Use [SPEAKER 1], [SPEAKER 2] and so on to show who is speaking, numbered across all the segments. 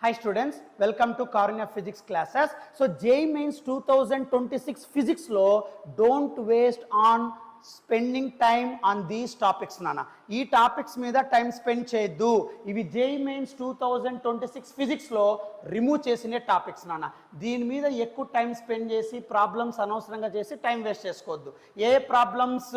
[SPEAKER 1] Hi students, welcome to Karunya Physics classes. So JEE Mains 2026 Physics లో don't waste on spending time on these topics నాన్న. ఈ topics మీద time spend చేయొద్దు. ఇవి JEE Mains 2026 Physics లో remove చేసిన topics నాన్న. దీని మీద ఎక్కువ టైం స్పెండ్ చేసి ప్రాబ్లమ్స్ అనవసరంగా చేసి టైం వేస్ట్ చేసుకోవద్దు. ఏ ప్రాబ్లమ్స్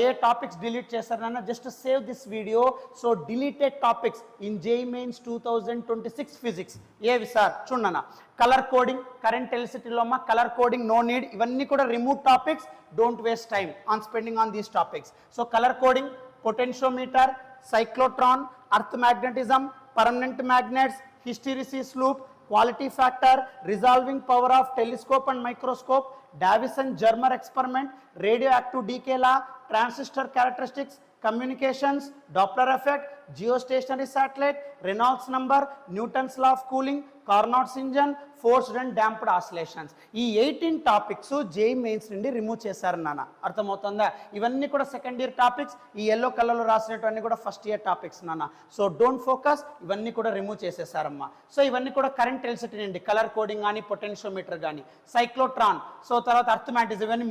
[SPEAKER 1] ఏ టాపిక్స్ డిలీట్ చేస్తారు నాన్న, just save this video. So deleted topics in JEE Mains 2026 Physics ఏవి సార్ చూడన్న. కలర్ కోడింగ్, కరెంట్ ఎలక్ట్రిసిటీలో అమ్మ కలర్ కోడింగ్ నో నీడ్, ఇవన్నీ కూడా remove topics. Don't waste time on spending on these topics. So colour coding, potentiometer, cyclotron, earth magnetism, permanent magnets, hysteresis loop, quality factor, resolving power of telescope and microscope, Davison-Germer experiment, radioactive decay law, transistor characteristics, communications, Doppler effect, geostationary satellite, Reynolds number, Newton's law of cooling, Carnot's engine, forced and damped oscillations. ఈ 18 topics JEE mains నుండి remove చేశారు నాన్న. అర్థమవుతుందా? ఇవన్నీ కూడా second year topics. ఈ yellow కలర్లో రాసినటువంటి కూడా ఫస్ట్ ఇయర్ టాపిక్స్ నాన్న. సో డోంట్ ఫోకస్, ఇవన్నీ కూడా రిమూవ్ చేసేసారమ్మా. సో ఇవన్నీ కూడా కరెంట్ ఎలక్ట్రిసిటీ నుండి, కలర్ కోడింగ్ కానీ, పొటెన్షియోమీటర్ కానీ, సైక్లోట్రాన్, సో తర్వాత అర్త్ మ్యాగ్నెటిజం, ఇవన్నీ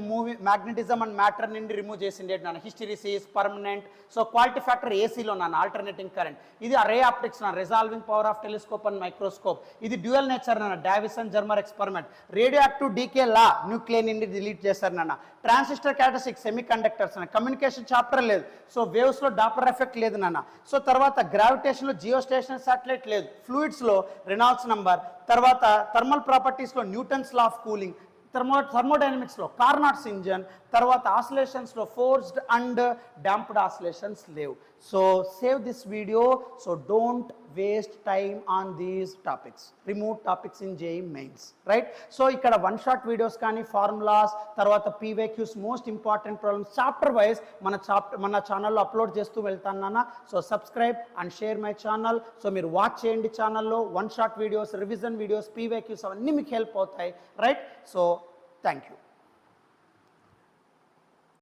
[SPEAKER 1] మ్యాగ్నెటిజం అండ్ మ్యాటర్ నుండి రిమూవ్ చేసిండే నాన్న. Hysteresis, permanent, so quality factor ఏసీలో నాన్న, ఆల్టర్నేటింగ్ కరెంట్. ఇది రే ఆప్టిక్స్ నాన్న, resolving power of telescope and microscope. ఇది డ్యూయల్ నేచర్ నాన్న, Davisson Germer experiment. Radioactive decay law, nuclear నుండి డిలీట్ చేశారు నాన్న. ట్రాన్సిస్టర్ క్యారెక్టరిస్టిక్స్, సెమీ కండక్టర్స్ నాన్న. కమ్యూనికేషన్ చాప్టర్ లేదు. సో వేవ్స్లో డాప్లర్ ఎఫెక్ట్ లేదు నాన్న. సో తర్వాత గ్రావిటేషన్లో జియోస్టేషనరీ శాటిలైట్ లేదు. ఫ్లూయిడ్స్లో రెనాల్డ్స్ నంబర్, తర్వాత థర్మల్ ప్రాపర్టీస్లో న్యూటన్స్ లా ఆఫ్ కూలింగ్, థర్మోడైనమిక్స్లో కార్నాట్స్ ఇంజన్, తర్వాత ఆసిలేషన్స్లో ఫోర్స్డ్ అండ్ డాంప్డ్ ఆసిలేషన్స్ లేవు. So save this video. So don't waste time on these topics. Remove topics in JEE mains, right? So ఇక్కడ one shot videos కానీ, formulas, తర్వాత PYQs, most important problems chapter wise మన ఛానల్లో upload చేస్తూ వెళ్తాను నాన్న. So subscribe and share my channel. So మీరు watch చేయండి ఛానల్లో. One shot videos, revision videos, PYQs అవన్నీ మీకు హెల్ప్ అవుతాయి, రైట్? So thank you.